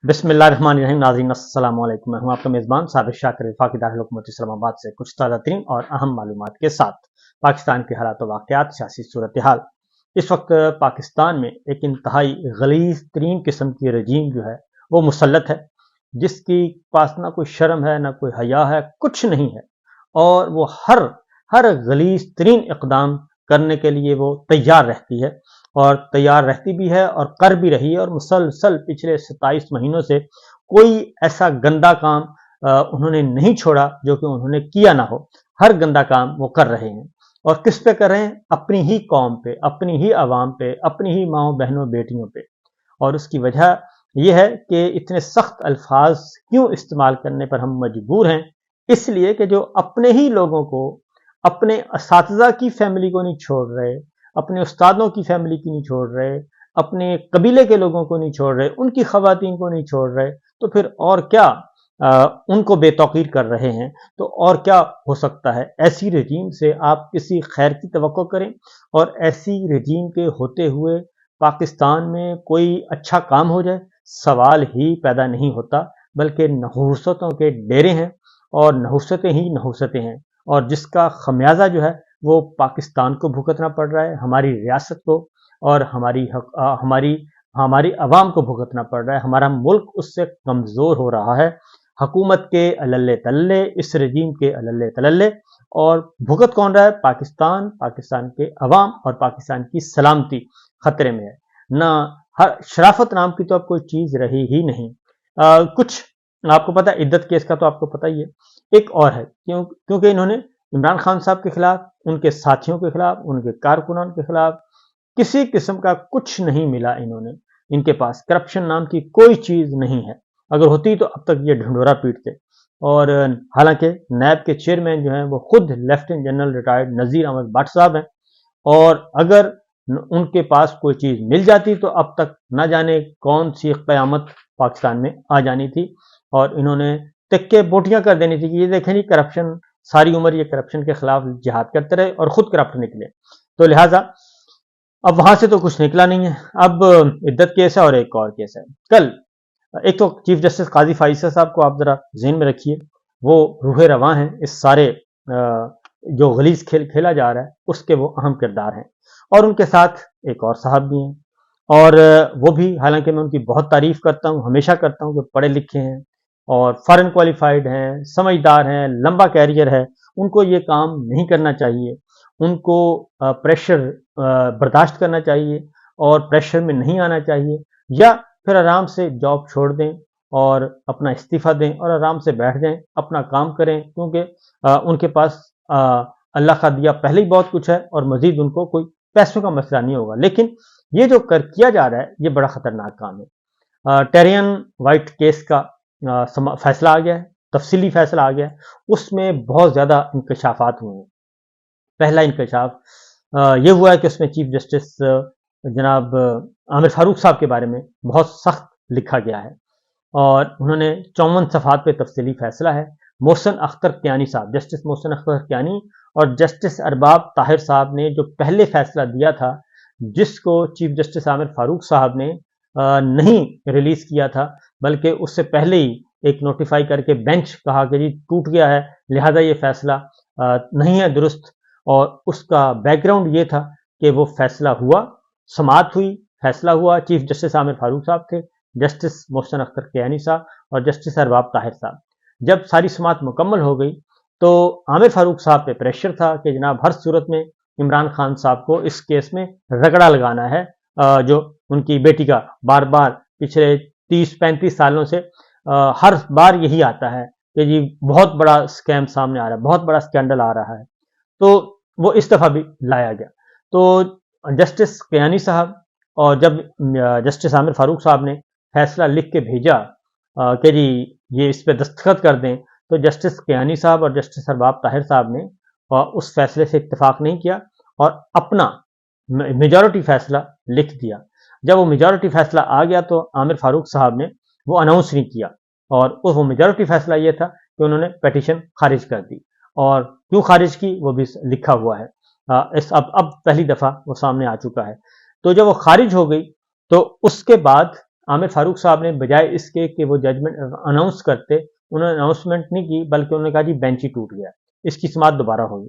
بسم اللہ الرحمن الرحیم. ناظرین السلام علیکم. میں ہوں آپ کا میزبان صابر شاکر وفاقی دارالحکومت اسلام آباد سے کچھ تازہ ترین اور اہم معلومات کے ساتھ پاکستان کے حالات و واقعات، سیاسی صورتحال. اس وقت پاکستان میں ایک انتہائی غلیظ ترین قسم کی رجیم جو ہے وہ مسلط ہے، جس کی پاس نہ کوئی شرم ہے نہ کوئی حیا ہے، کچھ نہیں ہے، اور وہ ہر غلیظ ترین اقدام کرنے کے لیے وہ تیار رہتی ہے، اور تیار رہتی بھی ہے اور کر بھی رہی ہے. اور مسلسل پچھلے 27 مہینوں سے کوئی ایسا گندا کام انہوں نے نہیں چھوڑا جو کہ انہوں نے کیا نہ ہو. ہر گندا کام وہ کر رہے ہیں، اور کس پہ کر رہے ہیں؟ اپنی ہی قوم پہ، اپنی ہی عوام پہ، اپنی ہی ماؤں بہنوں بیٹیوں پہ. اور اس کی وجہ یہ ہے کہ اتنے سخت الفاظ کیوں استعمال کرنے پر ہم مجبور ہیں؟ اس لیے کہ جو اپنے ہی لوگوں کو، اپنے اساتذہ کی فیملی کو نہیں چھوڑ رہے، اپنے استادوں کی فیملی کی نہیں چھوڑ رہے، اپنے قبیلے کے لوگوں کو نہیں چھوڑ رہے، ان کی خواتین کو نہیں چھوڑ رہے، تو پھر اور کیا ان کو بے توقیر کر رہے ہیں؟ تو اور کیا ہو سکتا ہے؟ ایسی رجیم سے آپ کسی خیر کی توقع کریں، اور ایسی رجیم کے ہوتے ہوئے پاکستان میں کوئی اچھا کام ہو جائے، سوال ہی پیدا نہیں ہوتا. بلکہ نحوستوں کے ڈیرے ہیں، اور نحوستیں ہی نحوستیں ہیں، اور جس کا خمیازہ جو ہے وہ پاکستان کو بھگتنا پڑ رہا ہے، ہماری ریاست کو اور ہماری عوام کو بھگتنا پڑ رہا ہے. ہمارا ملک اس سے کمزور ہو رہا ہے، حکومت کے اللے تلے، اس رجیم کے اللے تلے. اور بھگت کون رہا ہے؟ پاکستان کے عوام اور پاکستان کی سلامتی خطرے میں ہے. نہ شرافت نام کی تو اب کوئی چیز رہی ہی نہیں. کچھ آپ کو پتا، عدت کیس کا تو آپ کو پتا ہی ہے. ایک اور ہے، کیونکہ انہوں نے عمران خان صاحب کے خلاف، ان کے ساتھیوں کے خلاف، ان کے کارکنان کے خلاف کسی قسم کا کچھ نہیں ملا. ان کے پاس کرپشن نام کی کوئی چیز نہیں ہے. اگر ہوتی تو اب تک یہ ڈھنڈورا پیٹتے. اور حالانکہ نیب کے چیئرمین جو ہیں وہ خود lieutenant general retired Nazir Ahmed Butt sahab ہیں، اور اگر ان کے پاس کوئی چیز مل جاتی تو اب تک نہ جانے کون سی قیامت پاکستان میں آ جانی تھی، اور انہوں نے تکے بوٹیاں کر دینی تھی کہ یہ دیکھیں جی کرپشن، ساری عمر یہ کرپشن کے خلاف جہاد کرتے رہے اور خود کرپٹ نکلے. تو لہٰذا اب وہاں سے تو کچھ نکلا نہیں ہے. اب عدت کیس ہے اور ایک اور کیس ہے. کل ایک تو چیف جسٹس قاضی فائصہ صاحب کو آپ ذرا ذہن میں رکھیے، وہ روح رواں ہیں اس سارے جو غلیظ کھیل کھیلا جا رہا ہے اس کے وہ اہم کردار ہیں. اور ان کے ساتھ ایک اور صاحب بھی ہیں، اور وہ بھی، حالانکہ میں ان کی بہت تعریف کرتا ہوں، ہمیشہ کرتا ہوں، کہ پڑھے لکھے ہیں اور فارن کوالیفائڈ ہیں، سمجھدار ہیں، لمبا کیریئر ہے. ان کو یہ کام نہیں کرنا چاہیے. ان کو پریشر برداشت کرنا چاہیے اور پریشر میں نہیں آنا چاہیے، یا پھر آرام سے جاب چھوڑ دیں اور اپنا استعفیٰ دیں اور آرام سے بیٹھ جائیں، اپنا کام کریں. کیونکہ ان کے پاس اللہ کا دیا پہلے ہی بہت کچھ ہے، اور مزید ان کو کوئی پیسوں کا مسئلہ نہیں ہوگا. لیکن یہ جو کیا جا رہا ہے یہ بڑا خطرناک کام ہے. ٹیرین وائٹ کیس کا فیصلہ آ گیا ہے، تفصیلی فیصلہ آ گیا ہے. اس میں بہت زیادہ انکشافات ہوئے ہیں. پہلا انکشاف یہ ہوا ہے کہ اس میں چیف جسٹس جناب عامر فاروق صاحب کے بارے میں بہت سخت لکھا گیا ہے، اور انہوں نے 54 صفحات پہ تفصیلی فیصلہ ہے. محسن اختر کیانی صاحب، جسٹس محسن اختر کیانی اور جسٹس ارباب طاہر صاحب نے جو پہلے فیصلہ دیا تھا، جس کو چیف جسٹس عامر فاروق صاحب نے نہیں ریلیز کیا تھا، بلکہ اس سے پہلے ہی ایک نوٹیفائی کر کے بینچ کہا کہ جی ٹوٹ گیا ہے، لہذا یہ فیصلہ نہیں ہے درست. اور اس کا بیک گراؤنڈ یہ تھا کہ وہ فیصلہ ہوا، سماعت ہوئی، فیصلہ ہوا. چیف جسٹس عامر فاروق صاحب تھے، جسٹس محسن اختر کیانی صاحب اور جسٹس ارباب طاہر صاحب. جب ساری سماعت مکمل ہو گئی تو عامر فاروق صاحب پہ پریشر تھا کہ جناب ہر صورت میں عمران خان صاحب کو اس کیس میں رگڑا لگانا ہے، جو ان کی بیٹی کا بار بار پچھلے 30-35 سالوں سے ہر بار یہی آتا ہے کہ جی بہت بڑا اسکیم سامنے آ رہا ہے، بہت بڑا اسکینڈل آ رہا ہے. تو وہ اس دفعہ بھی لایا گیا. تو جسٹس کیانی صاحب اور جب جسٹس عامر فاروق صاحب نے فیصلہ لکھ کے بھیجا کہ جی یہ اس پہ دستخط کر دیں، تو جسٹس کیانی صاحب اور جسٹس ارباب طاہر صاحب نے اس فیصلے سے اتفاق نہیں کیا اور اپنا میجورٹی فیصلہ لکھ دیا. جب وہ میجورٹی فیصلہ آ گیا تو عامر فاروق صاحب نے وہ اناؤنس نہیں کیا، اور وہ میجورٹی فیصلہ یہ تھا کہ انہوں نے پیٹیشن خارج کر دی. اور کیوں خارج کی وہ بھی لکھا ہوا ہے. اب پہلی دفعہ وہ سامنے آ چکا ہے. تو جب وہ خارج ہو گئی تو اس کے بعد عامر فاروق صاحب نے بجائے اس کے کہ وہ ججمنٹ اناؤنس کرتے، انہوں نے اناؤنسمنٹ نہیں کی، بلکہ انہوں نے کہا جی بینچ ہی ٹوٹ گیا، اس کی سماعت دوبارہ ہوگی۔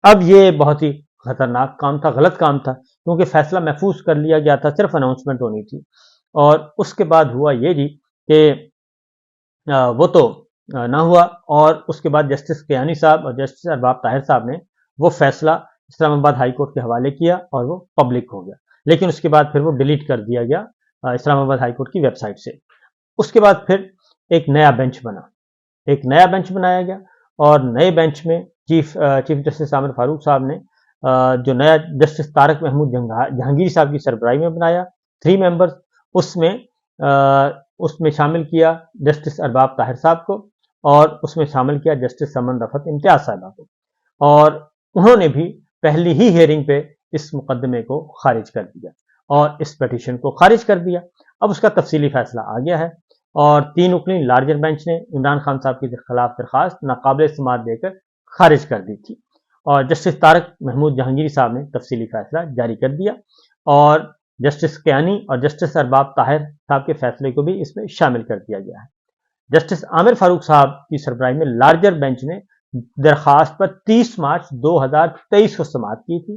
اب یہ بہت ہی خطرناک کام تھا، غلط کام تھا، کیونکہ فیصلہ محفوظ کر لیا گیا تھا، صرف اناؤنسمنٹ ہونی تھی۔ اور اس کے بعد ہوا یہ جی کہ وہ تو نہ ہوا، اور اس کے بعد جسٹس کیانی صاحب اور جسٹس ارباب طاہر صاحب نے وہ فیصلہ اسلام آباد ہائی کورٹ کے حوالے کیا اور وہ پبلک ہو گیا، لیکن اس کے بعد پھر وہ ڈیلیٹ کر دیا گیا اسلام آباد ہائی کورٹ کی ویب سائٹ سے۔ اس کے بعد پھر ایک نیا بینچ بنا، ایک نیا بینچ بنایا گیا، اور نئے بینچ میں چیف جسٹس عامر فاروق صاحب نے جو نیا جسٹس طارق محمود جہانگیر صاحب کی سربراہی میں بنایا 3 ممبرز، اس میں شامل کیا جسٹس ارباب طاہر صاحب کو، اور اس میں شامل کیا جسٹس سمن رفعت امتیاز صاحبہ کو، اور انہوں نے بھی پہلی ہی ہیئرنگ پہ اس مقدمے کو خارج کر دیا اور اس پیٹیشن کو خارج کر دیا۔ اب اس کا تفصیلی فیصلہ آ گیا ہے، اور 3 رکنی لارجر بینچ نے عمران خان صاحب کے خلاف درخواست ناقابل سماعت دے کر خارج کر دی تھی، اور جسٹس طارق محمود جہانگیری صاحب نے تفصیلی فیصلہ جاری کر دیا، اور جسٹس کیانی اور جسٹس ارباب طاہر صاحب کے فیصلے کو بھی اس میں شامل کر دیا گیا ہے۔ جسٹس عامر فاروق صاحب کی سربراہی میں لارجر بینچ نے درخواست پر 30 مارچ 2023 کو سماعت کی تھی،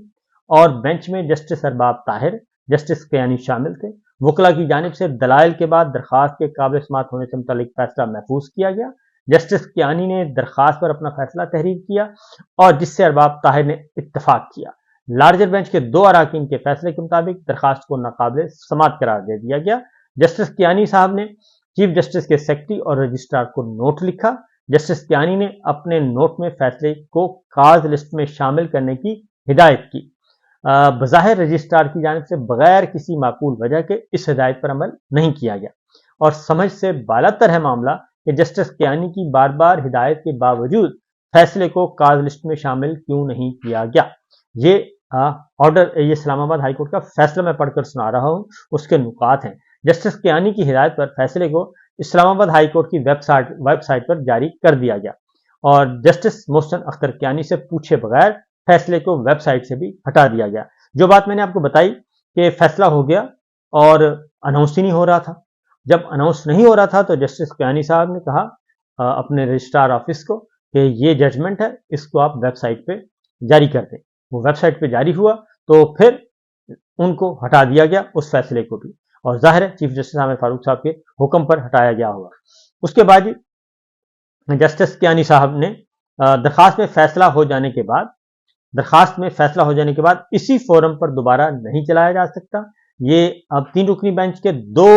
اور بینچ میں جسٹس ارباب طاہر، جسٹس کیانی شامل تھے۔ وکلا کی جانب سے دلائل کے بعد درخواست کے قابل سماعت ہونے سے متعلق فیصلہ محفوظ کیا گیا۔ جسٹس کیانی نے درخواست پر اپنا فیصلہ تحریر کیا، اور جس سے ارباب طاہر نے اتفاق کیا۔ لارجر بینچ کے 2 اراکین کے فیصلے کے مطابق درخواست کو ناقابل سماعت قرار دے دیا گیا۔ جسٹس کیانی صاحب نے چیف جسٹس کے سیکرٹری اور رجسٹرار کو نوٹ لکھا۔ جسٹس کیانی نے اپنے نوٹ میں فیصلے کو کاز لسٹ میں شامل کرنے کی ہدایت کی۔ بظاہر رجسٹرار کی جانب سے بغیر کسی معقول وجہ کے اس ہدایت پر عمل نہیں کیا گیا، اور سمجھ سے بالاتر ہے معاملہ کہ جسٹس کیانی کی بار بار ہدایت کے باوجود فیصلے کو کاز لسٹ میں شامل کیوں نہیں کیا گیا۔ یہ آرڈر، یہ اسلام آباد ہائی کورٹ کا فیصلہ میں پڑھ کر سنا رہا ہوں، اس کے نکات ہیں۔ جسٹس کیانی کی ہدایت پر فیصلے کو اسلام آباد ہائی کورٹ کی ویب سائٹ پر جاری کر دیا گیا، اور جسٹس محسن اختر کیانی سے پوچھے بغیر فیصلے کو ویب سائٹ سے بھی ہٹا دیا گیا۔ جو بات میں نے آپ کو بتائی کہ فیصلہ ہو گیا اور اناؤنس ہی نہیں ہو رہا تھا، جب اناؤنس نہیں ہو رہا تھا تو جسٹس کیانی صاحب نے کہا اپنے رجسٹرار آفس کو کہ یہ ججمنٹ ہے، اس کو آپ ویب سائٹ پہ جاری کر دیں۔ وہ ویب سائٹ پہ جاری ہوا تو پھر ان کو ہٹا دیا گیا، اس فیصلے کو بھی، اور ظاہر ہے چیف جسٹس عامر فاروق صاحب کے حکم پر ہٹایا گیا ہوگا۔ اس کے بعد جسٹس کیانی صاحب نے درخواست میں فیصلہ ہو جانے کے بعد اسی فورم پر دوبارہ نہیں چلایا جا سکتا۔ یہ اب 3 رکنی بینچ کے 2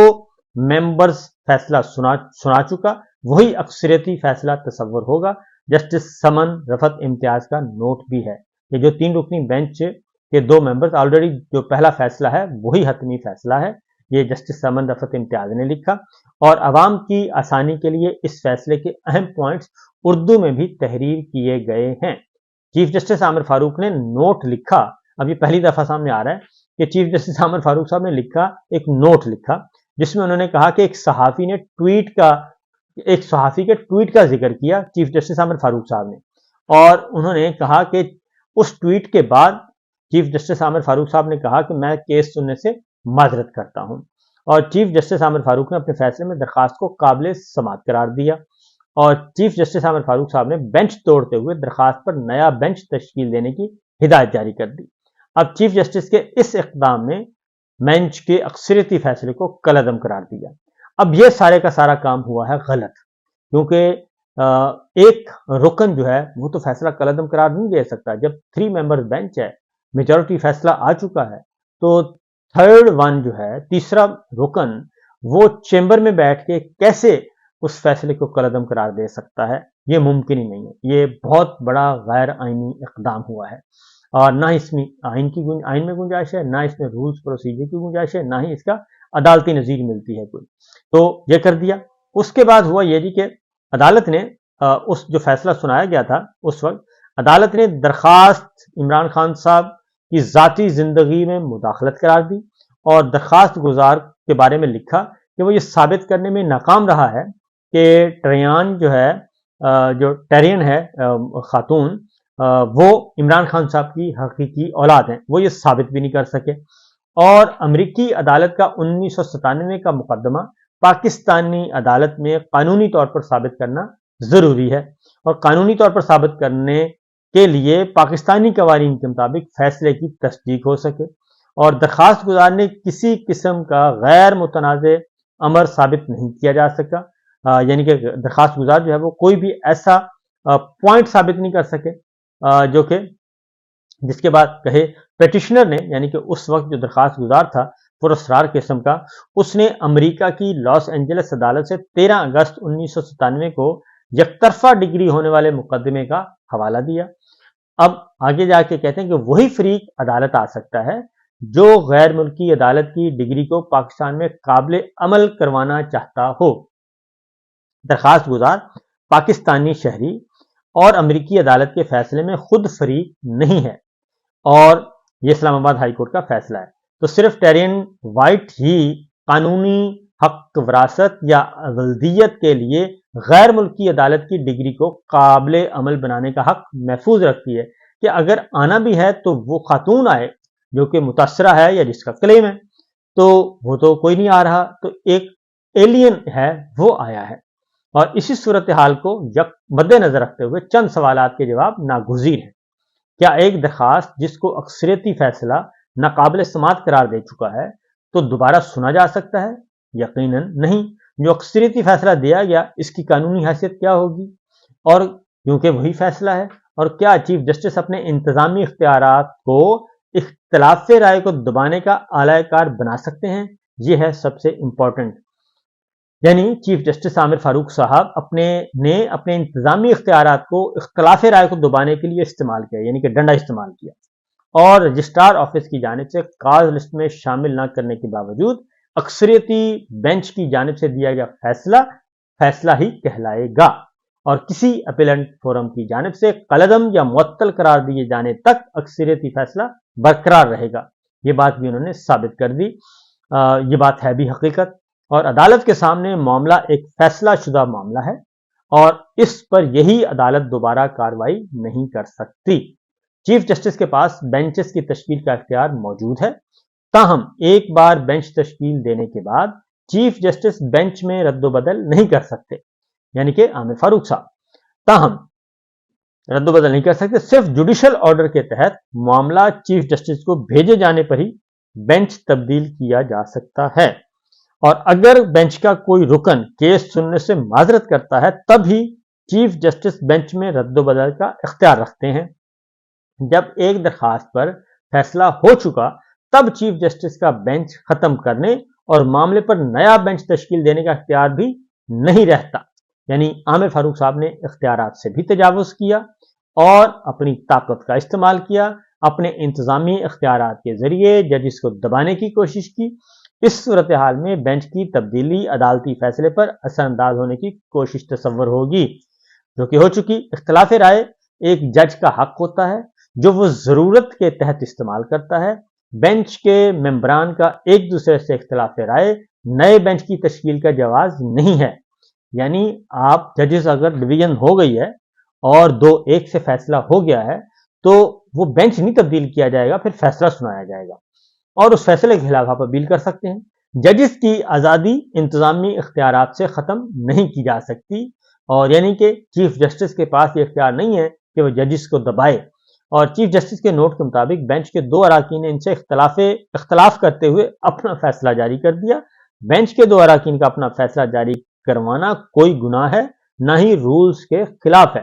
ممبرز فیصلہ سنا چکا، وہی اکثریتی فیصلہ تصور ہوگا۔ جسٹس سمن رفعت امتیاز کا نوٹ بھی ہے کہ جو 3 رکنی بینچ کے 2 ممبرز آلریڈی جو پہلا فیصلہ ہے وہی حتمی فیصلہ ہے، یہ جسٹس سمن رفعت امتیاز نے لکھا، اور عوام کی آسانی کے لیے اس فیصلے کے اہم پوائنٹس اردو میں بھی تحریر کیے گئے ہیں۔ چیف جسٹس عامر فاروق نے نوٹ لکھا، اب یہ پہلی دفعہ سامنے آ رہا ہے کہ چیف جسٹس عامر فاروق صاحب نے ایک نوٹ لکھا جس میں انہوں نے کہا کہ ایک صحافی کے ٹویٹ کا ذکر کیا چیف جسٹس عامر فاروق صاحب نے، اور انہوں نے کہا کہ اس ٹویٹ کے بعد چیف جسٹس عامر فاروق صاحب نے کہا کہ میں کیس سننے سے معذرت کرتا ہوں، اور چیف جسٹس عامر فاروق نے اپنے فیصلے میں درخواست کو قابل سماعت قرار دیا، اور چیف جسٹس عامر فاروق صاحب نے بینچ توڑتے ہوئے درخواست پر نیا بینچ تشکیل دینے کی ہدایت جاری کر دی۔ اب چیف جسٹس کے اس اقدام نے بینچ کے اکثریتی فیصلے کو کالعدم قرار دیا۔ اب یہ سارے کا سارا کام ہوا ہے غلط، کیونکہ ایک رکن جو ہے وہ تو فیصلہ کالعدم قرار نہیں دے سکتا۔ جب 3 ممبر بینچ ہے، میجورٹی فیصلہ آ چکا ہے، تو تھرڈ ون جو ہے، تیسرا رکن، وہ چیمبر میں بیٹھ کے کیسے اس فیصلے کو کالعدم قرار دے سکتا ہے؟ یہ ممکن ہی نہیں ہے۔ یہ بہت بڑا غیر آئینی اقدام ہوا ہے، اور نہ اس میں آئین میں گنجائش ہے، نہ اس میں رولز پروسیجر کی گنجائش ہے، نہ ہی اس کا عدالتی نظیر ملتی ہے کوئی، تو یہ کر دیا۔ اس کے بعد ہوا یہ جی کہ عدالت نے اس جو فیصلہ سنایا گیا تھا اس وقت عدالت نے درخواست عمران خان صاحب کی ذاتی زندگی میں مداخلت قرار دی، اور درخواست گزار کے بارے میں لکھا کہ وہ یہ ثابت کرنے میں ناکام رہا ہے کہ ٹریان جو ہے، جو ٹیرین ہے خاتون، وہ عمران خان صاحب کی حقیقی اولاد ہیں، وہ یہ ثابت بھی نہیں کر سکے، اور امریکی عدالت کا 1997 کا مقدمہ پاکستانی عدالت میں قانونی طور پر ثابت کرنا ضروری ہے، اور قانونی طور پر ثابت کرنے کے لیے پاکستانی قوانین کے مطابق فیصلے کی تصدیق ہو سکے، اور درخواست گزار نے کسی قسم کا غیر متنازع امر ثابت نہیں کیا جا سکا، یعنی کہ درخواست گزار جو ہے وہ کوئی بھی ایسا پوائنٹ ثابت نہیں کر سکے جو کہ جس کے بعد کہے پیٹیشنر نے، یعنی کہ اس وقت جو درخواست گزار تھا پراسرار قسم کا، اس نے امریکہ کی لاس اینجلس عدالت سے 13 اگست 1997 کو یک طرفہ ڈگری ہونے والے مقدمے کا حوالہ دیا۔ اب آگے جا کے کہتے ہیں کہ وہی فریق عدالت آ سکتا ہے جو غیر ملکی عدالت کی ڈگری کو پاکستان میں قابل عمل کروانا چاہتا ہو۔ درخواست گزار پاکستانی شہری اور امریکی عدالت کے فیصلے میں خود فریق نہیں ہے، اور یہ اسلام آباد ہائی کورٹ کا فیصلہ ہے، تو صرف ٹیرین وائٹ ہی قانونی حق وراثت یا ولدیت کے لیے غیر ملکی عدالت کی ڈگری کو قابل عمل بنانے کا حق محفوظ رکھتی ہے، کہ اگر آنا بھی ہے تو وہ خاتون آئے جو کہ متاثرہ ہے یا جس کا کلیم ہے، تو وہ تو کوئی نہیں آ رہا، تو ایک ایلین ہے وہ آیا ہے۔ اور اسی صورتحال کو مد نظر رکھتے ہوئے چند سوالات کے جواب ناگزیر ہیں۔ کیا ایک درخواست جس کو اکثریتی فیصلہ ناقابل سماعت قرار دے چکا ہے تو دوبارہ سنا جا سکتا ہے؟ یقیناً نہیں۔ جو اکثریتی فیصلہ دیا گیا اس کی قانونی حیثیت کیا ہوگی؟ اور کیونکہ وہی فیصلہ ہے، اور کیا چیف جسٹس اپنے انتظامی اختیارات کو اختلاف رائے کو دبانے کا اعلی کار بنا سکتے ہیں؟ یہ ہے سب سے امپورٹنٹ۔ یعنی چیف جسٹس عامر فاروق صاحب نے اپنے انتظامی اختیارات کو اختلاف رائے کو دبانے کے لیے استعمال کیا، یعنی کہ ڈنڈا استعمال کیا، اور رجسٹرار آفس کی جانب سے کاز لسٹ میں شامل نہ کرنے کے باوجود اکثریتی بینچ کی جانب سے دیا گیا فیصلہ ہی کہلائے گا، اور کسی اپیلنٹ فورم کی جانب سے قلعدم یا معطل قرار دیے جانے تک اکثریتی فیصلہ برقرار رہے گا۔ یہ بات بھی انہوں نے ثابت کر دی۔ یہ بات ہے بھی حقیقت، اور عدالت کے سامنے معاملہ ایک فیصلہ شدہ معاملہ ہے، اور اس پر یہی عدالت دوبارہ کارروائی نہیں کر سکتی۔ چیف جسٹس کے پاس بینچز کی تشکیل کا اختیار موجود ہے، تاہم ایک بار بینچ تشکیل دینے کے بعد چیف جسٹس بینچ میں رد و بدل نہیں کر سکتے، یعنی کہ عامر فاروق صاحب تاہم رد و بدل نہیں کر سکتے، صرف جوڈیشل آرڈر کے تحت معاملہ چیف جسٹس کو بھیجے جانے پر ہی بینچ تبدیل کیا جا سکتا ہے، اور اگر بینچ کا کوئی رکن کیس سننے سے معذرت کرتا ہے تب ہی چیف جسٹس بینچ میں رد و بدل کا اختیار رکھتے ہیں۔ جب ایک درخواست پر فیصلہ ہو چکا تب چیف جسٹس کا بینچ ختم کرنے اور معاملے پر نیا بینچ تشکیل دینے کا اختیار بھی نہیں رہتا، یعنی عامر فاروق صاحب نے اختیارات سے بھی تجاوز کیا اور اپنی طاقت کا استعمال کیا، اپنے انتظامی اختیارات کے ذریعے ججز کو دبانے کی کوشش کی۔ اس صورتحال میں بینچ کی تبدیلی عدالتی فیصلے پر اثر انداز ہونے کی کوشش تصور ہوگی، جو کہ ہو چکی۔ اختلاف رائے ایک جج کا حق ہوتا ہے جو وہ ضرورت کے تحت استعمال کرتا ہے۔ بینچ کے ممبران کا ایک دوسرے سے اختلاف رائے نئے بینچ کی تشکیل کا جواز نہیں ہے، یعنی آپ ججز اگر ڈویژن ہو گئی ہے اور 2-1 سے فیصلہ ہو گیا ہے تو وہ بینچ نہیں تبدیل کیا جائے گا، پھر فیصلہ سنایا جائے گا اور اس فیصلے کے خلاف آپ اپیل کر سکتے ہیں۔ ججز کی آزادی انتظامی اختیارات سے ختم نہیں کی جا سکتی، اور یعنی کہ چیف جسٹس کے پاس یہ اختیار نہیں ہے کہ وہ ججز کو دبائے، اور چیف جسٹس کے نوٹ کے مطابق بینچ کے 2 اراکین نے ان سے اختلاف کرتے ہوئے اپنا فیصلہ جاری کر دیا۔ بینچ کے 2 اراکین کا اپنا فیصلہ جاری کروانا کوئی گناہ ہے، نہ ہی رولز کے خلاف ہے۔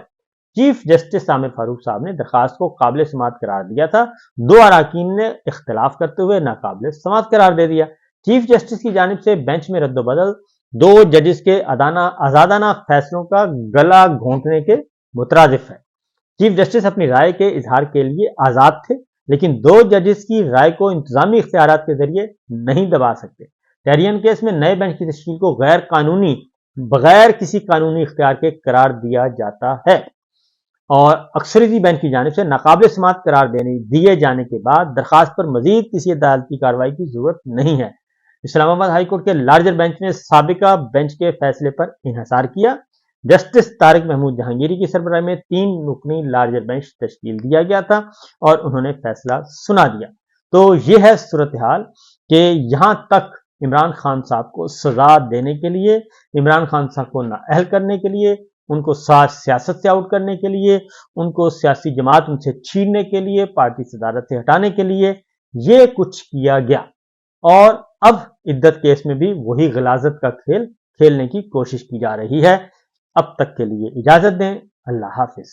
چیف جسٹس عامر فاروق صاحب نے درخواست کو قابل سماعت قرار دیا تھا، 2 اراکین نے اختلاف کرتے ہوئے ناقابل سماعت قرار دے دیا۔ چیف جسٹس کی جانب سے بینچ میں رد و بدل 2 ججز کے آزادانہ فیصلوں کا گلا گھونٹنے کے مترادف ہے۔ چیف جسٹس اپنی رائے کے اظہار کے لیے آزاد تھے، لیکن 2 ججز کی رائے کو انتظامی اختیارات کے ذریعے نہیں دبا سکتے۔ ٹیرین کیس میں نئے بینچ کی تشکیل کو غیر قانونی بغیر کسی قانونی اختیار کے قرار دیا جاتا ہے، اور اکثریتی بینچ کی جانب سے ناقابل سماعت قرار دیے جانے کے بعد درخواست پر مزید کسی عدالتی کارروائی کی ضرورت نہیں ہے۔ اسلام آباد ہائی کورٹ کے لارجر بینچ نے سابقہ بینچ کے فیصلے پر انحصار کیا۔ جسٹس طارق محمود جہانگیری کی سربراہی میں 3 رکنی لارجر بینچ تشکیل دیا گیا تھا اور انہوں نے فیصلہ سنا دیا۔ تو یہ ہے صورتحال کہ یہاں تک عمران خان صاحب کو سزا دینے کے لیے، عمران خان صاحب کو نااہل کرنے کے لیے، ان کو سیاست سے آؤٹ کرنے کے لیے، ان کو سیاسی جماعت ان سے چھیننے کے لیے، پارٹی صدارت سے ہٹانے کے لیے یہ کچھ کیا گیا، اور اب عدت کیس میں بھی وہی غلاظت کا کھیل کھیلنے کی کوشش کی جا رہی ہے۔ اب تک کے لیے اجازت دیں، اللہ حافظ۔